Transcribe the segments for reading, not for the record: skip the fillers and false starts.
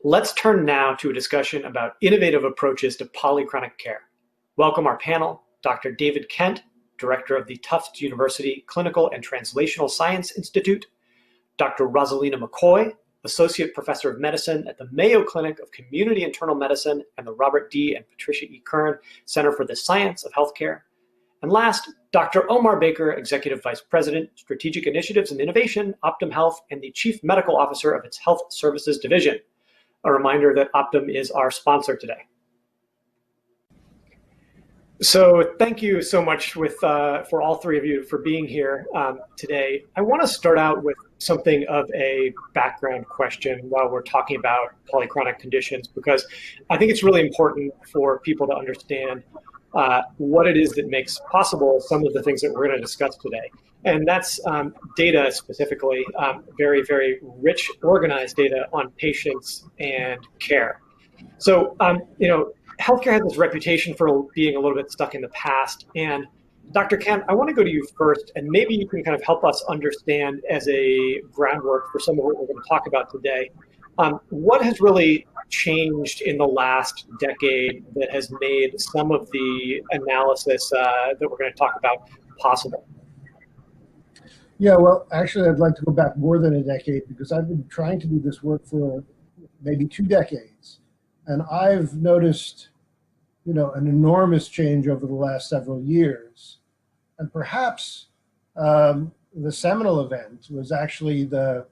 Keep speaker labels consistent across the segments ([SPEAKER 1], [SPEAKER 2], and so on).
[SPEAKER 1] Let's turn now to a discussion about innovative approaches to polychronic care. Welcome our panel, Dr. David Kent, Director of the Tufts University Clinical and Translational Science Institute, Dr. Rozalina McCoy, Associate Professor of Medicine at the Mayo Clinic of Community Internal Medicine and the Robert D. and Patricia E. Kern Center for the Science of Healthcare. And last, Dr. Omar Baker, Executive Vice President, Strategic Initiatives and Innovation, OptumHealth, and the Chief Medical Officer of its Health Services Division. A reminder that Optum is our sponsor today. So thank you so much for all three of you for being here today. I want to start out with something of a background question while we're talking about polychronic conditions, because I think it's really important for people to understand what it is that makes possible some of the things that we're going to discuss today. And that's data specifically, very, very rich, organized data on patients and care. So, healthcare has this reputation for being a little bit stuck in the past. And Dr. Kent, I want to go to you first, and maybe you can kind of help us understand as a groundwork for some of what we're going to talk about today. What has really changed in the last decade that has made some of the analysis that we're going to talk about possible?
[SPEAKER 2] Yeah, well, actually, I'd like to go back more than a decade because I've been trying to do this work for maybe 2 decades. And I've noticed, an enormous change over the last several years. And perhaps the seminal event was actually the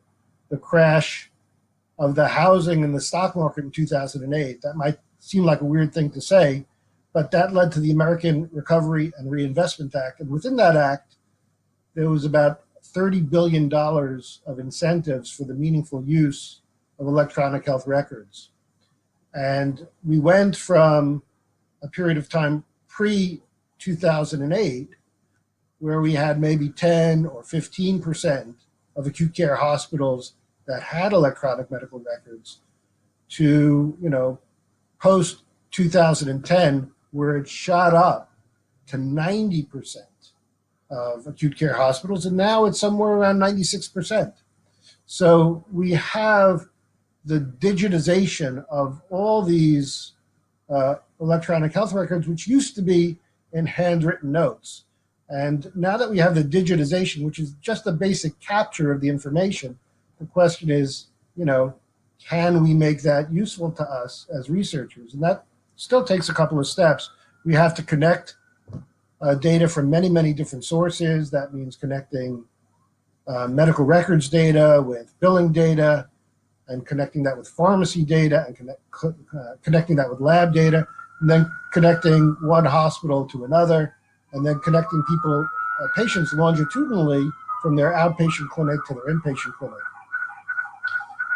[SPEAKER 2] crash of the housing and the stock market in 2008. That might seem like a weird thing to say, but that led to the American Recovery and Reinvestment Act. And within that act, there was about $30 billion of incentives for the meaningful use of electronic health records. And we went from a period of time pre-2008, where we had maybe 10 or 15% of acute care hospitals that had electronic medical records, to, post-2010, where it shot up to 90% of acute care hospitals, and now it's somewhere around 96%. So we have the digitization of all these electronic health records, which used to be in handwritten notes. And now that we have the digitization, which is just a basic capture of the information, the question is, can we make that useful to us as researchers? And that still takes a couple of steps. We have to connect data from many, many different sources. That means connecting medical records data with billing data, and connecting that with pharmacy data, and connecting that with lab data, and then connecting one hospital to another, and then connecting patients longitudinally from their outpatient clinic to their inpatient clinic.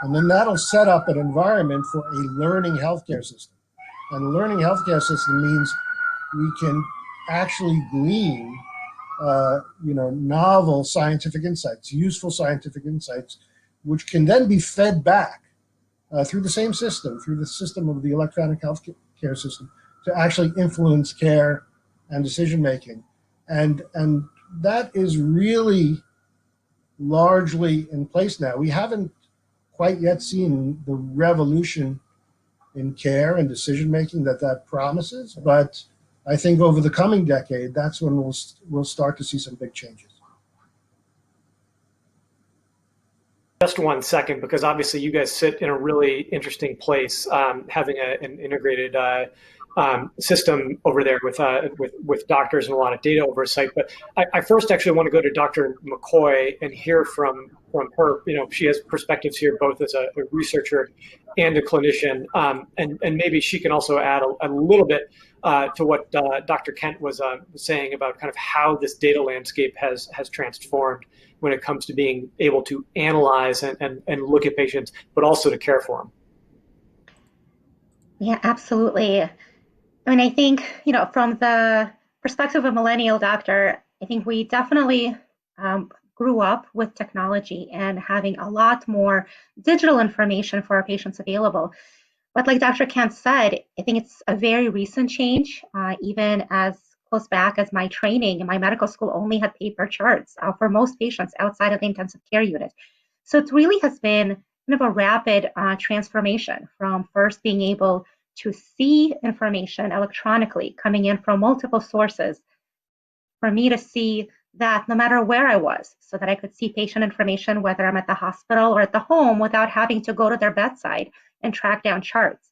[SPEAKER 2] And then that'll set up an environment for a learning healthcare system. And a learning healthcare system means we can actually glean novel scientific insights, useful scientific insights, which can then be fed back through the same system, through the system of the electronic health care system, to actually influence care and decision-making. And that is really largely in place now. We haven't quite yet seen the revolution in care and decision-making that promises, but I think over the coming decade, that's when we'll start to see some big changes.
[SPEAKER 1] Just 1 second, because obviously you guys sit in a really interesting place, having an integrated system over there with doctors and a lot of data oversight. But I first actually want to go to Dr. McCoy and hear from her. She has perspectives here both as a researcher and a clinician, and maybe she can also add a little bit to what Dr. Kent was saying about kind of how this data landscape has transformed when it comes to being able to analyze and look at patients, but also to care for them.
[SPEAKER 3] Yeah, absolutely. I mean, I think, from the perspective of a millennial doctor, I think we definitely grew up with technology and having a lot more digital information for our patients available. But like Dr. Kent said, I think it's a very recent change, even as close back as my training in my medical school only had paper charts for most patients outside of the intensive care unit. So it really has been kind of a rapid transformation from first being able to see information electronically coming in from multiple sources, for me to see that no matter where I was, so that I could see patient information, whether I'm at the hospital or at the home, without having to go to their bedside and track down charts.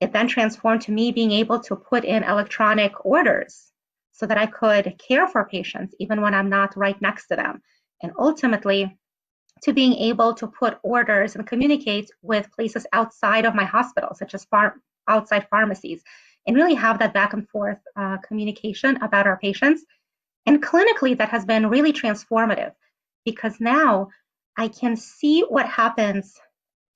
[SPEAKER 3] It then transformed to me being able to put in electronic orders so that I could care for patients even when I'm not right next to them. And ultimately, to being able to put orders and communicate with places outside of my hospital, such as outside pharmacies, and really have that back and forth communication about our patients. And clinically, that has been really transformative, because now I can see what happens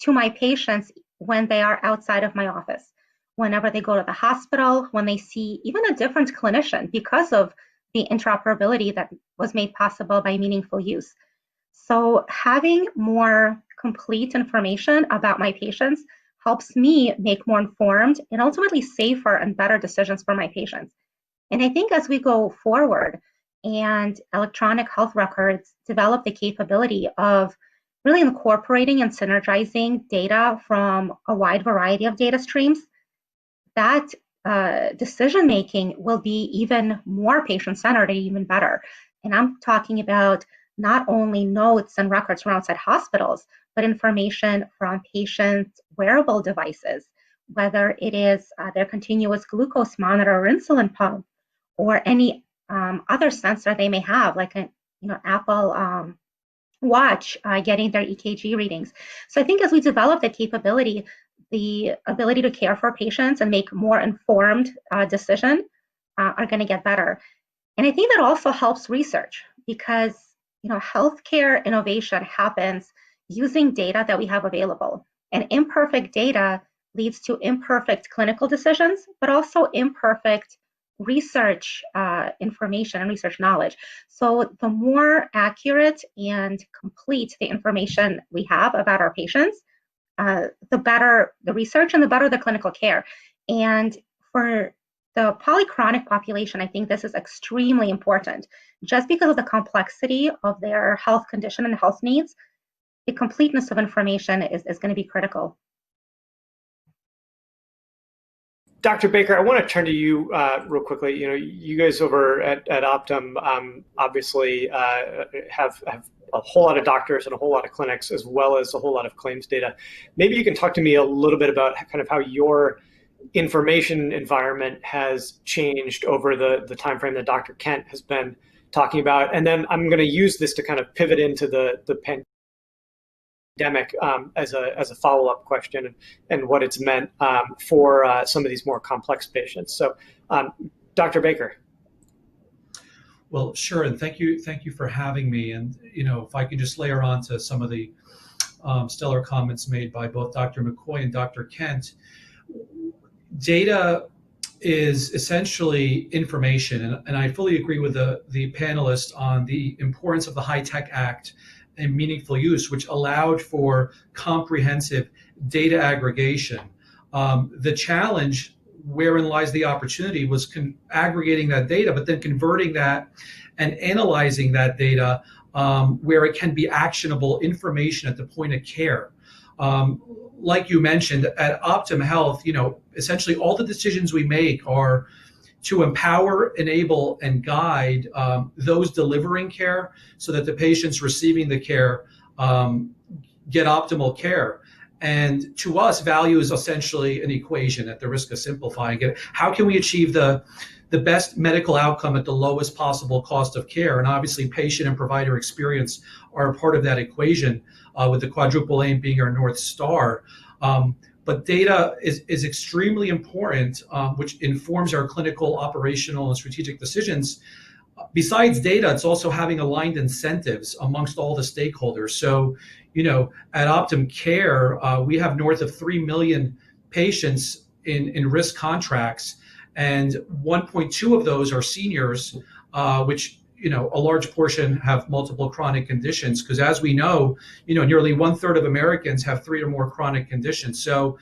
[SPEAKER 3] to my patients when they are outside of my office, whenever they go to the hospital, when they see even a different clinician because of the interoperability that was made possible by meaningful use. So having more complete information about my patients helps me make more informed and ultimately safer and better decisions for my patients. And I think as we go forward and electronic health records develop the capability of really incorporating and synergizing data from a wide variety of data streams, that decision making will be even more patient-centered and even better. And I'm talking about not only notes and records from outside hospitals, but information from patients' wearable devices, whether it is their continuous glucose monitor or insulin pump, or any other sensor they may have, like an Apple Watch getting their EKG readings. So I think as we develop the capability, the ability to care for patients and make more informed decisions are going to get better. And I think that also helps research, because healthcare innovation happens using data that we have available. And imperfect data leads to imperfect clinical decisions, but also imperfect research information and research knowledge. So the more accurate and complete the information we have about our patients, the better the research and the better the clinical care. And for the polychronic population, I think this is extremely important. Just because of the complexity of their health condition and health needs, the completeness of information is going to be critical.
[SPEAKER 1] Dr. Baker, I want to turn to you real quickly. You guys over at Optum obviously have a whole lot of doctors and a whole lot of clinics, as well as a whole lot of claims data. Maybe you can talk to me a little bit about kind of how your information environment has changed over the time frame that Dr. Kent has been talking about. And then I'm going to use this to kind of pivot into the pandemic as a follow-up question and what it's meant for some of these more complex patients. So, Dr. Baker.
[SPEAKER 4] Well, sure, and thank you for having me. And if I could just layer on to some of the stellar comments made by both Dr. McCoy and Dr. Kent. Data is essentially information, and I fully agree with the panelists on the importance of the HITECH Act and meaningful use, which allowed for comprehensive data aggregation. The challenge, wherein lies the opportunity, was aggregating that data, but then converting that and analyzing that data where it can be actionable information at the point of care. Like you mentioned, at OptumHealth, essentially all the decisions we make are to empower, enable, and guide those delivering care so that the patients receiving the care get optimal care. And to us, value is essentially an equation, at the risk of simplifying it. How can we achieve the best medical outcome at the lowest possible cost of care? And obviously, patient and provider experience are a part of that equation, with the quadruple aim being our North Star. But data is extremely important, which informs our clinical, operational, and strategic decisions. Besides data, it's also having aligned incentives amongst all the stakeholders. So, at Optum Care, we have north of 3 million patients in risk contracts, and 1.2 of those are seniors, which a large portion have multiple chronic conditions, because as we know, nearly 1/3 of Americans have 3 or more chronic conditions. So,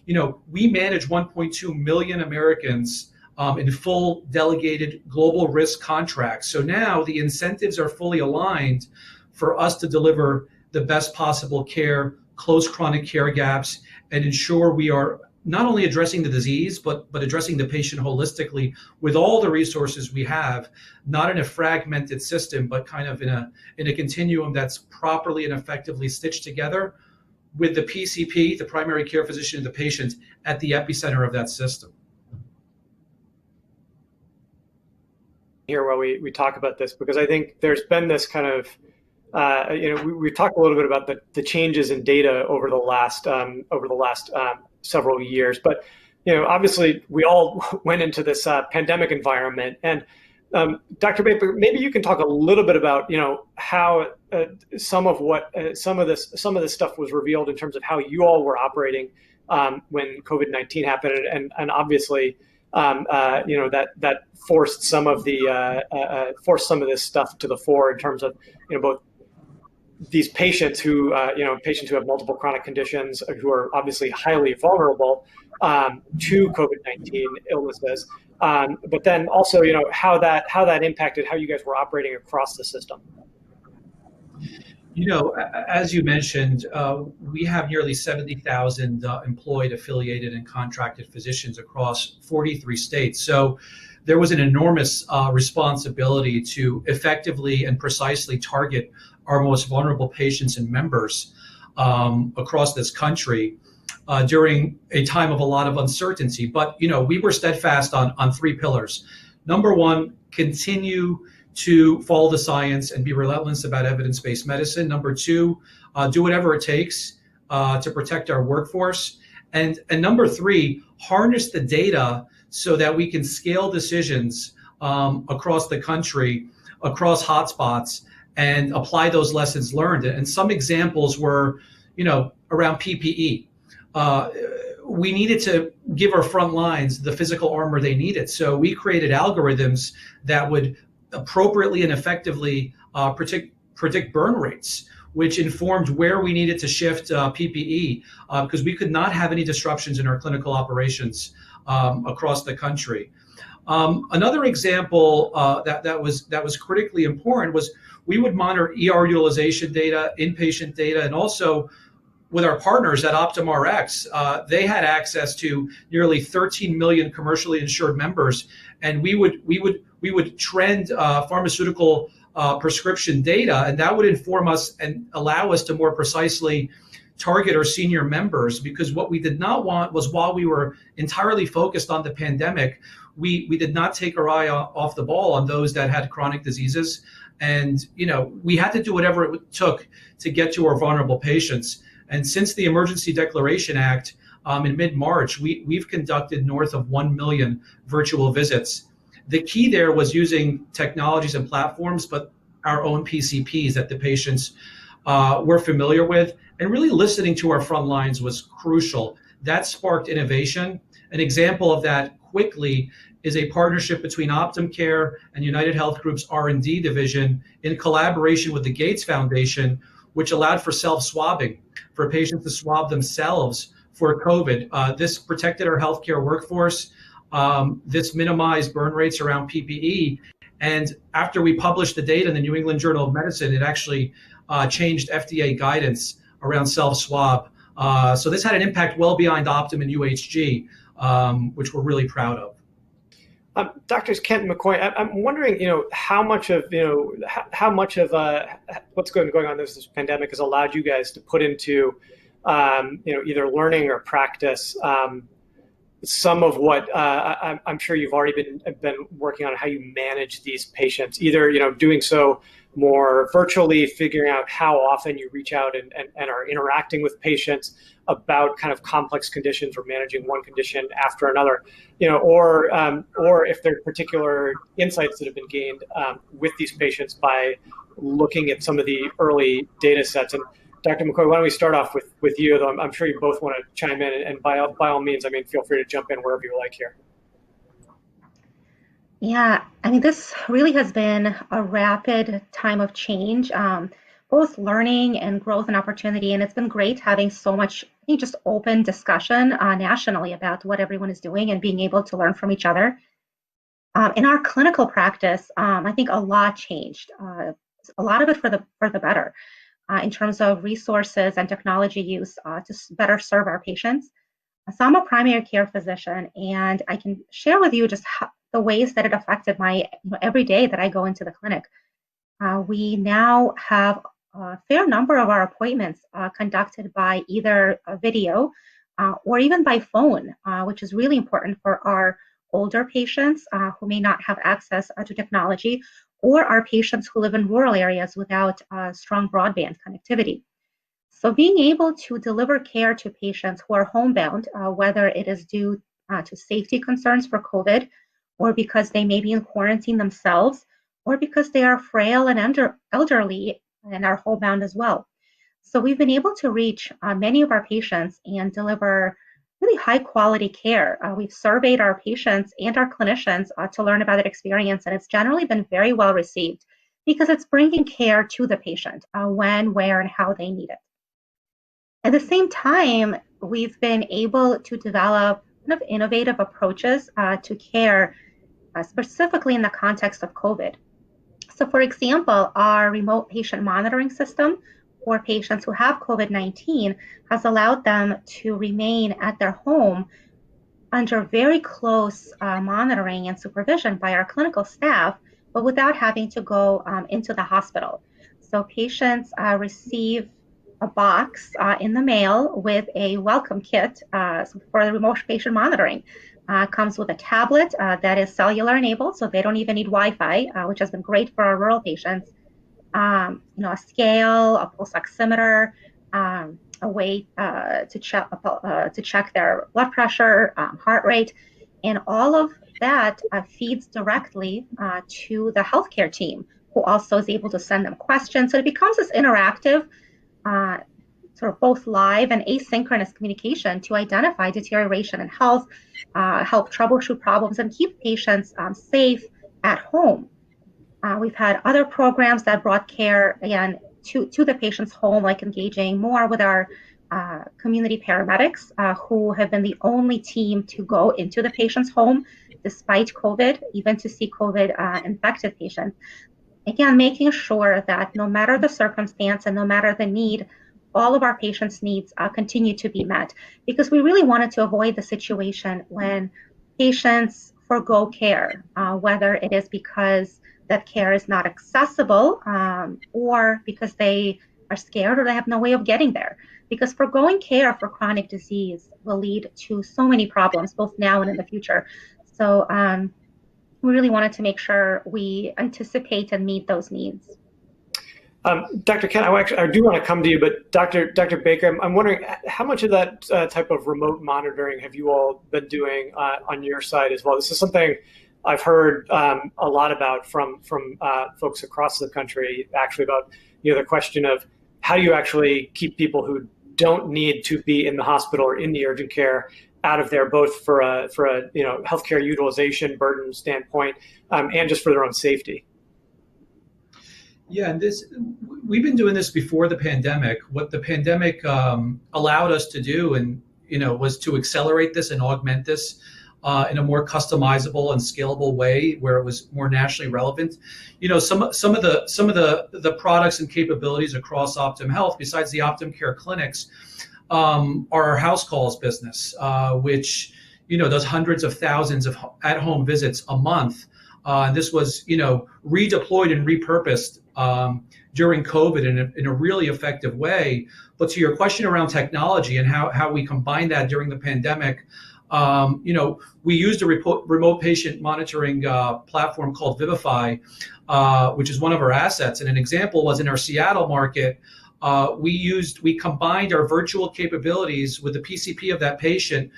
[SPEAKER 4] we manage 1.2 million Americans in full delegated global risk contracts. So now the incentives are fully aligned for us to deliver the best possible care close chronic care gaps, and ensure we are not only addressing the disease, but addressing the patient holistically with all the resources we have, not in a fragmented system, but kind of in a continuum that's properly and effectively stitched together with the PCP, the primary care physician, and the patient at the epicenter of that system.
[SPEAKER 1] Here while we talk about this, because I think there's been this kind of we talked a little bit about the changes in data over the last several years, but obviously we all went into this pandemic environment, and Dr. Baker, maybe you can talk a little bit about how some of this stuff was revealed in terms of how you all were operating when COVID-19 happened, and obviously that forced some of this stuff to the fore in terms of both these patients who have multiple chronic conditions who are obviously highly vulnerable to COVID-19 illnesses, but then also how that impacted how you guys were operating across the system.
[SPEAKER 4] As you mentioned, we have nearly 70,000 employed, affiliated, and contracted physicians across 43 states. So there was an enormous responsibility to effectively and precisely target our most vulnerable patients and members across this country during a time of a lot of uncertainty. But, we were steadfast on three pillars. Number one, continue to follow the science and be relentless about evidence-based medicine. Number two, do whatever it takes to protect our workforce. And number three, harness the data so that we can scale decisions across the country, across hotspots, and apply those lessons learned. And some examples were, around PPE. We needed to give our front lines the physical armor they needed. So we created algorithms that would appropriately and effectively predict burn rates, which informed where we needed to shift PPE because we could not have any disruptions in our clinical operations across the country. Another example that was critically important was we would monitor ER utilization data, inpatient data, and also with our partners at OptumRx, they had access to nearly 13 million commercially insured members, and we would trend pharmaceutical prescription data, and that would inform us and allow us to more precisely target our senior members. Because what we did not want was, while we were entirely focused on the pandemic, we did not take our eye off the ball on those that had chronic diseases, and we had to do whatever it took to get to our vulnerable patients. And since the Emergency Declaration Act in mid-March, we've conducted north of 1 million virtual visits. The key there was using technologies and platforms, but our own PCPs that the patients were familiar with, and really listening to our front lines was crucial. That sparked innovation. An example of that quickly is a partnership between OptumCare and United Health Group's R&D division in collaboration with the Gates Foundation, which allowed for self-swabbing, for patients to swab themselves for COVID. This protected our healthcare workforce. This minimized burn rates around PPE. And after we published the data in the New England Journal of Medicine, it actually changed FDA guidance around self-swab. So this had an impact well beyond Optum and UHG, which we're really proud of.
[SPEAKER 1] Doctors Kent and McCoy, I'm wondering, how much of what's going on in this pandemic has allowed you guys to put into, either learning or practice some of what I'm sure you've already been working on, how you manage these patients, either doing so more virtually, figuring out how often you reach out and are interacting with patients about kind of complex conditions or managing one condition after another, or if there are particular insights that have been gained with these patients by looking at some of the early data sets. And Dr. McCoy, why don't we start off with you, though I'm sure you both want to chime in, and by all means, feel free to jump in wherever you like here.
[SPEAKER 3] Yeah, this really has been a rapid time of change, both learning and growth and opportunity. And it's been great having so much, just open discussion nationally about what everyone is doing and being able to learn from each other. In our clinical practice, I think a lot changed, a lot of it for the better. in terms of resources and technology use to better serve our patients. So I'm a primary care physician, and I can share with you just the ways that it affected my every day that I go into the clinic. We now have a fair number of our appointments conducted by either a video or even by phone, which is really important for our older patients who may not have access to technology, or our patients who live in rural areas without strong broadband connectivity. So being able to deliver care to patients who are homebound, whether it is due to safety concerns for COVID, or because they may be in quarantine themselves, or because they are frail and elderly and are homebound as well. So we've been able to reach many of our patients and deliver really high quality care. We've surveyed our patients and our clinicians to learn about that experience, and it's generally been very well received because it's bringing care to the patient when, where, and how they need it. At the same time, we've been able to develop kind of innovative approaches to care, specifically in the context of COVID. So for example, our remote patient monitoring system for patients who have COVID-19 has allowed them to remain at their home under very close monitoring and supervision by our clinical staff, but without having to go into the hospital. So patients receive a box in the mail with a welcome kit for the remote patient monitoring. Comes with a tablet that is cellular enabled, so they don't even need Wi-Fi, which has been great for our rural patients. A scale, a pulse oximeter, a way to check their blood pressure, heart rate, and all of that feeds directly to the healthcare team, who also is able to send them questions. So it becomes this interactive, sort of both live and asynchronous communication to identify deterioration in health, help troubleshoot problems, and keep patients safe at home. We've had other programs that brought care, again, to the patient's home, like engaging more with our community paramedics, who have been the only team to go into the patient's home despite COVID, even to see COVID infected patients. Again, making sure that no matter the circumstance and no matter the need, all of our patients' needs continue to be met, because we really wanted to avoid the situation when patients forgo care, whether it is because that care is not accessible or because they are scared or they have no way of getting there. Because forgoing care for chronic disease will lead to so many problems, both now and in the future. So we really wanted to make sure we anticipate and meet those needs.
[SPEAKER 1] Dr. Kent, I do want to come to you, but Dr. Baker, I'm wondering how much of that type of remote monitoring have you all been doing on your side as well? This is something I've heard a lot about from folks across the country, actually, about the question of how do you actually keep people who don't need to be in the hospital or in the urgent care out of there, both for a healthcare utilization burden standpoint and just for their own safety.
[SPEAKER 4] Yeah, and we've been doing this before the pandemic. What the pandemic allowed us to do, and was to accelerate this and augment this in a more customizable and scalable way, where it was more nationally relevant. Some of the products and capabilities across OptumHealth, besides the OptumCare clinics, are our house calls business, which does hundreds of thousands of at-home visits a month. This was redeployed and repurposed during COVID in a really effective way. But to your question around technology and how we combine that during the pandemic, we used a remote patient monitoring platform called Vivify, which is one of our assets. And an example was in our Seattle market. We combined our virtual capabilities with the PCP of that patient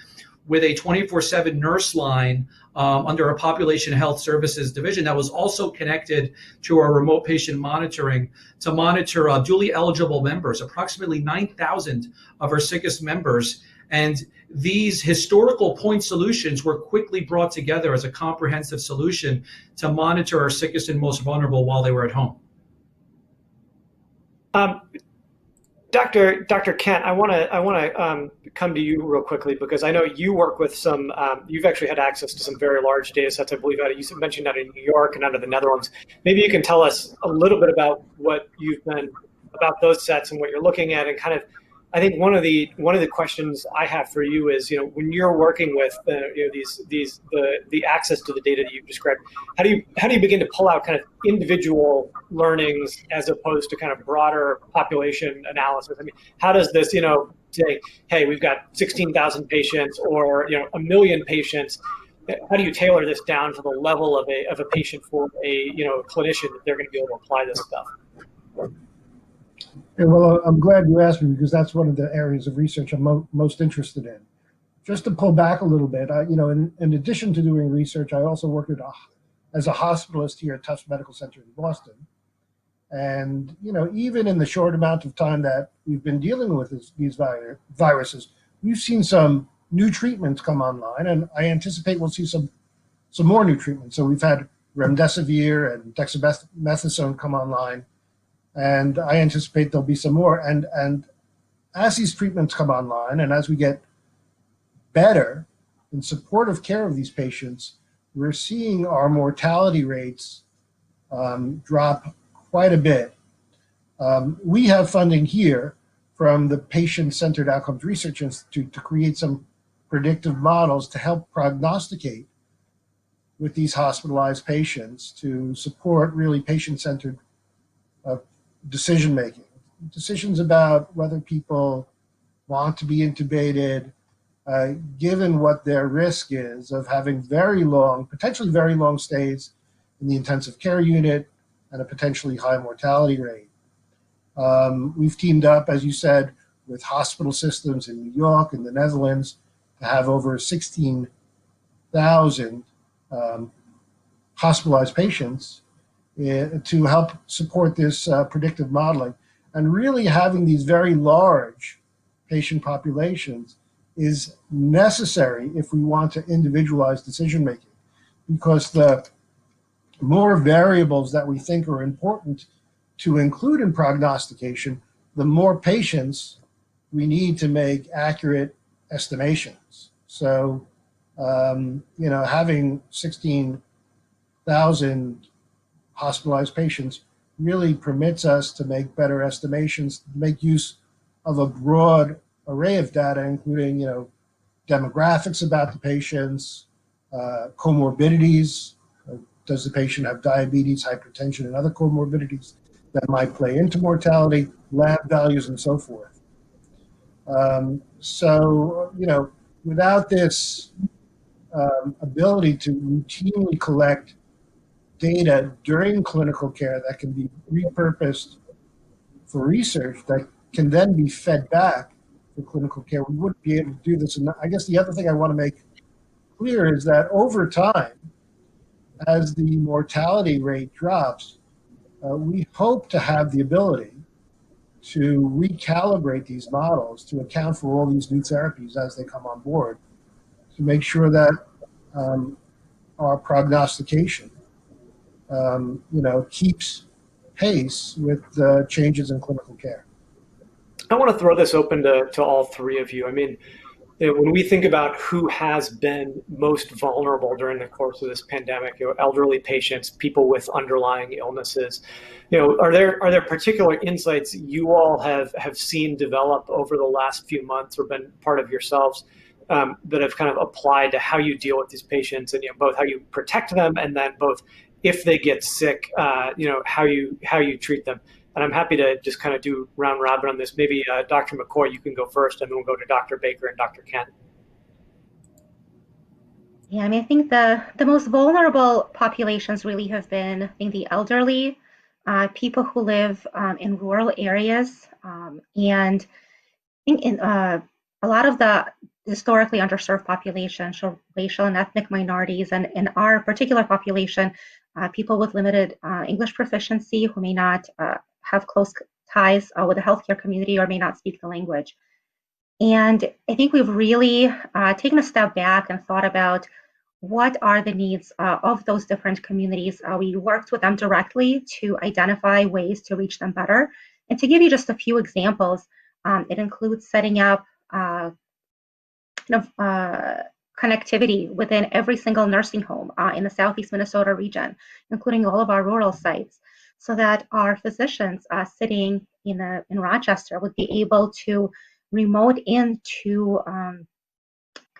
[SPEAKER 4] with a 24/7 nurse line under a population health services division that was also connected to our remote patient monitoring to monitor duly eligible members, approximately 9,000 of our sickest members. And these historical point solutions were quickly brought together as a comprehensive solution to monitor our sickest and most vulnerable while they were at home.
[SPEAKER 1] Dr. Kent, I want to come to you real quickly, because I know you work with some. You've actually had access to some very large data sets, I believe. You mentioned out of New York and out of the Netherlands. Maybe you can tell us a little bit about what you've been about those sets and what you're looking at, and kind of, I think one of the questions I have for you is, when you're working with the access to the data that you've described, how do you begin to pull out kind of individual learnings as opposed to kind of broader population analysis? I mean, how does this, say, hey, we've got 16,000 patients or 1 million patients? How do you tailor this down to the level of a patient for a clinician that they're going to be able to apply this stuff?
[SPEAKER 2] Yeah, well, I'm glad you asked me, because that's one of the areas of research I'm most interested in. Just to pull back a little bit, in addition to doing research, I also work as a hospitalist here at Tufts Medical Center in Boston. And even in the short amount of time that we've been dealing with these viruses, we've seen some new treatments come online, and I anticipate we'll see some more new treatments. So we've had remdesivir and dexamethasone come online, and I anticipate there'll be some more. And as these treatments come online, and as we get better in supportive care of these patients, we're seeing our mortality rates drop quite a bit. We have funding here from the Patient-Centered Outcomes Research Institute to create some predictive models to help prognosticate with these hospitalized patients, to support really patient-centered decision-making. Decisions about whether people want to be intubated, given what their risk is of having potentially very long stays in the intensive care unit and a potentially high mortality rate. We've teamed up, as you said, with hospital systems in New York and the Netherlands to have over 16,000 hospitalized patients to help support this predictive modeling. And really having these very large patient populations is necessary if we want to individualize decision making, because the more variables that we think are important to include in prognostication, the more patients we need to make accurate estimations. So, having 16,000 hospitalized patients really permits us to make better estimations, make use of a broad array of data, including, demographics about the patients, comorbidities. Does the patient have diabetes, hypertension, and other comorbidities that might play into mortality, lab values, and so forth. Without this ability to routinely collect data during clinical care that can be repurposed for research that can then be fed back for clinical care, we wouldn't be able to do this. And I guess the other thing I want to make clear is that over time, as the mortality rate drops, we hope to have the ability to recalibrate these models to account for all these new therapies as they come on board, to make sure that our prognostication keeps pace with the changes in clinical care.
[SPEAKER 1] I want to throw this open to all three of you. I mean, when we think about who has been most vulnerable during the course of this pandemic, elderly patients, people with underlying illnesses, are there particular insights you all have seen develop over the last few months or been part of yourselves that have kind of applied to how you deal with these patients, and both how you protect them, and then both if they get sick, how you treat them? And I'm happy to just kind of do round robin on this. Maybe Dr. McCoy, you can go first, and then we'll go to Dr. Baker and Dr. Kent.
[SPEAKER 3] Yeah, I mean, I think the most vulnerable populations really have been, I think, the elderly, people who live in rural areas, and I think in a lot of the historically underserved population, so racial and ethnic minorities, and in our particular population, people with limited English proficiency who may not have close ties with the healthcare community or may not speak the language. And I think we've really taken a step back and thought about what are the needs of those different communities. We worked with them directly to identify ways to reach them better. And to give you just a few examples, it includes setting up connectivity within every single nursing home in the Southeast Minnesota region, including all of our rural sites, so that our physicians sitting in Rochester would be able to remote into kind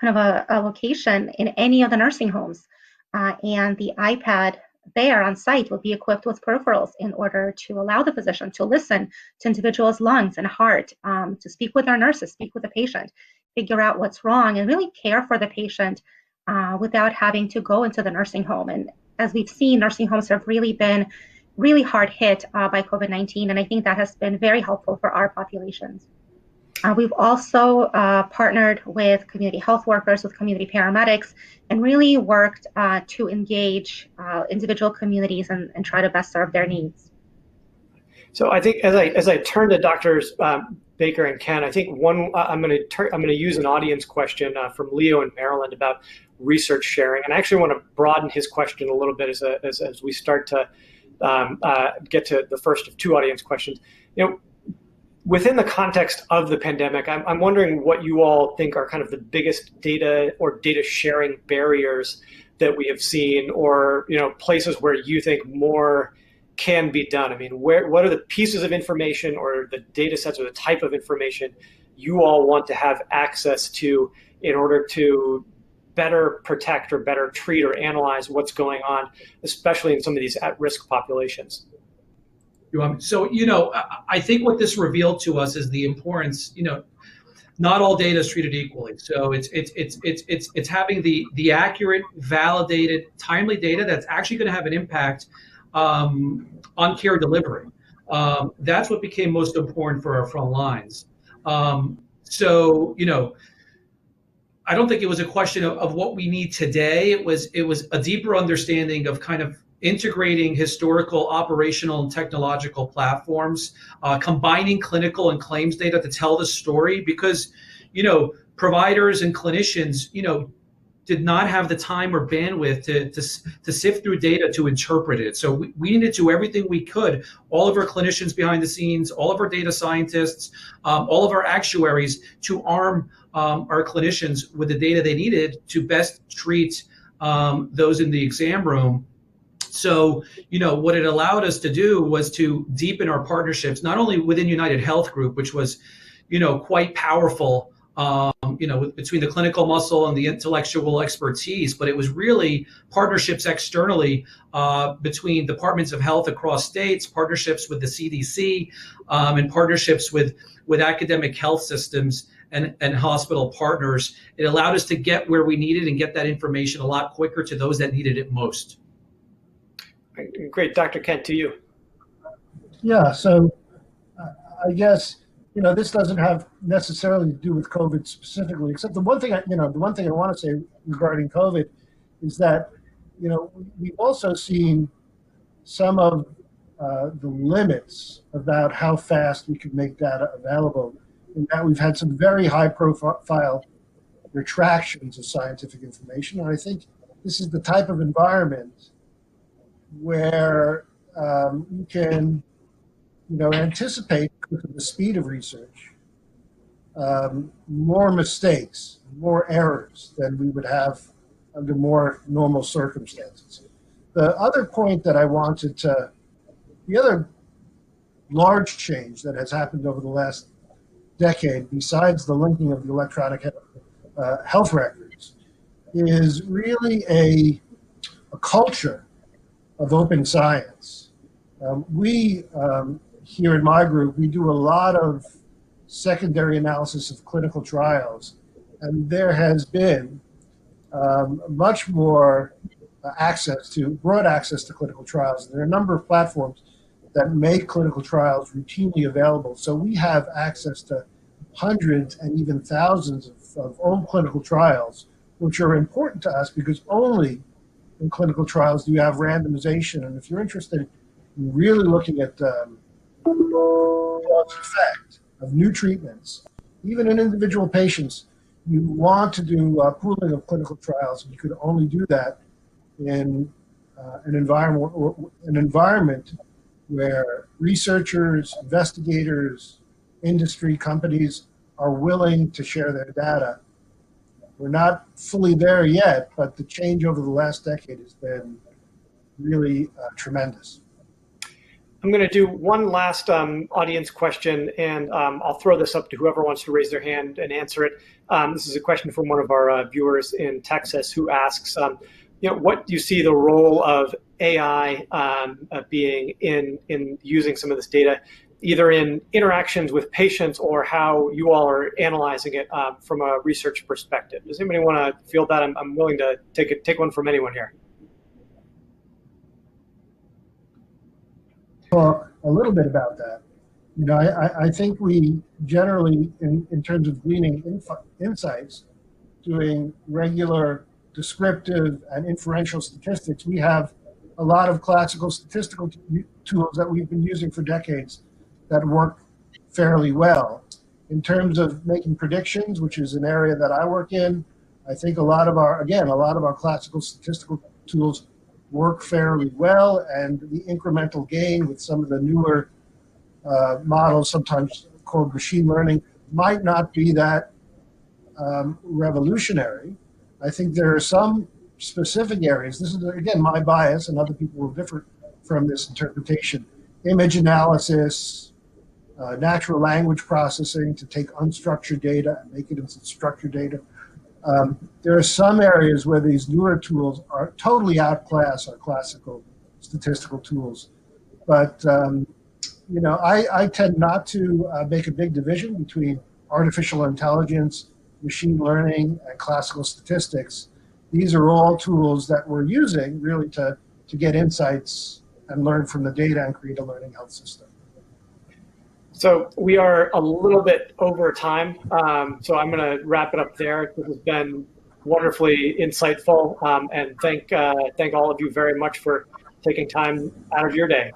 [SPEAKER 3] of a location in any of the nursing homes, and the iPad there on site would be equipped with peripherals in order to allow the physician to listen to individuals' lungs and heart, to speak with our nurses, speak with the patient, figure out what's wrong, and really care for the patient without having to go into the nursing home. And as we've seen, nursing homes have really been really hard hit by COVID-19, and I think that has been very helpful for our populations. We've also partnered with community health workers, with community paramedics, and really worked to engage individual communities and try to best serve their needs.
[SPEAKER 1] So I think as I turn to Doctors Baker and Ken, I think I'm going to use an audience question from Leo in Maryland about research sharing, and I actually want to broaden his question a little bit as we start to get to the first of two audience questions. Within the context of the pandemic, I'm wondering what you all think are kind of the biggest data or data sharing barriers that we have seen, or places where you think more can be done. I mean, what are the pieces of information or the data sets or the type of information you all want to have access to in order to better protect or better treat or analyze what's going on, especially in some of these at-risk populations?
[SPEAKER 4] So, I think what this revealed to us is the importance, not all data is treated equally. So it's having the accurate, validated, timely data that's actually going to have an impact on care delivery. That's what became most important for our front lines. So, I don't think it was a question of what we need today. It was a deeper understanding of kind of integrating historical, operational, and technological platforms, combining clinical and claims data to tell the story, because, providers and clinicians, did not have the time or bandwidth to sift through data to interpret it. So we needed to do everything we could, all of our clinicians behind the scenes, all of our data scientists, all of our actuaries, to arm our clinicians with the data they needed to best treat those in the exam room. So, what it allowed us to do was to deepen our partnerships, not only within United Health Group, which was, quite powerful, between the clinical muscle and the intellectual expertise, but it was really partnerships externally between departments of health across states, partnerships with the CDC, and partnerships with academic health systems and hospital partners. It allowed us to get where we needed and get that information a lot quicker to those that needed it most.
[SPEAKER 1] Great. Dr. Kent, to you.
[SPEAKER 2] Yeah, so I guess, this doesn't have necessarily to do with COVID specifically, except the one thing I want to say regarding COVID is that, we've also seen some of the limits about how fast we could make data available, in that we've had some very high profile retractions of scientific information. And I think this is the type of environment where you can, anticipate, because of the speed of research, more mistakes, more errors than we would have under more normal circumstances. The other point that I wanted to, the other large change that has happened over the last decade, besides the linking of the electronic health records, is really a culture of open science. We, here in my group, we do a lot of secondary analysis of clinical trials, and there has been much more broad access to clinical trials. There are a number of platforms that make clinical trials routinely available. So we have access to hundreds and even thousands of old clinical trials, which are important to us because only in clinical trials do you have randomization. And if you're interested in really looking at the effect of new treatments, even in individual patients, you want to do pooling of clinical trials. And you could only do that in an environment where researchers, investigators, industry companies are willing to share their data. We're not fully there yet, but the change over the last decade has been really tremendous.
[SPEAKER 1] I'm going to do one last audience question, and I'll throw this up to whoever wants to raise their hand and answer it. This is a question from one of our viewers in Texas who asks, what do you see the role of AI being in using some of this data, either in interactions with patients or how you all are analyzing it from a research perspective? Does anybody want to field that? I'm willing to take one from anyone here.
[SPEAKER 2] Talk a little bit about that. I think we generally, in terms of gleaning insights, doing regular descriptive and inferential statistics, we have a lot of classical statistical tools that we've been using for decades that work fairly well. In terms of making predictions, which is an area that I work in, I think a lot of our classical statistical tools work fairly well, and the incremental gain with some of the newer models, sometimes called machine learning, might not be that revolutionary. I think there are some specific areas. This is, again, my bias, and other people will differ from this interpretation. Image analysis, natural language processing to take unstructured data and make it into structured data. There are some areas where these newer tools are totally outclass our classical statistical tools. But, I tend not to make a big division between artificial intelligence, machine learning, and classical statistics. These are all tools that we're using really to get insights and learn from the data and create a learning health system.
[SPEAKER 1] So we are a little bit over time, so I'm going to wrap it up there. This has been wonderfully insightful, and thank all of you very much for taking time out of your day.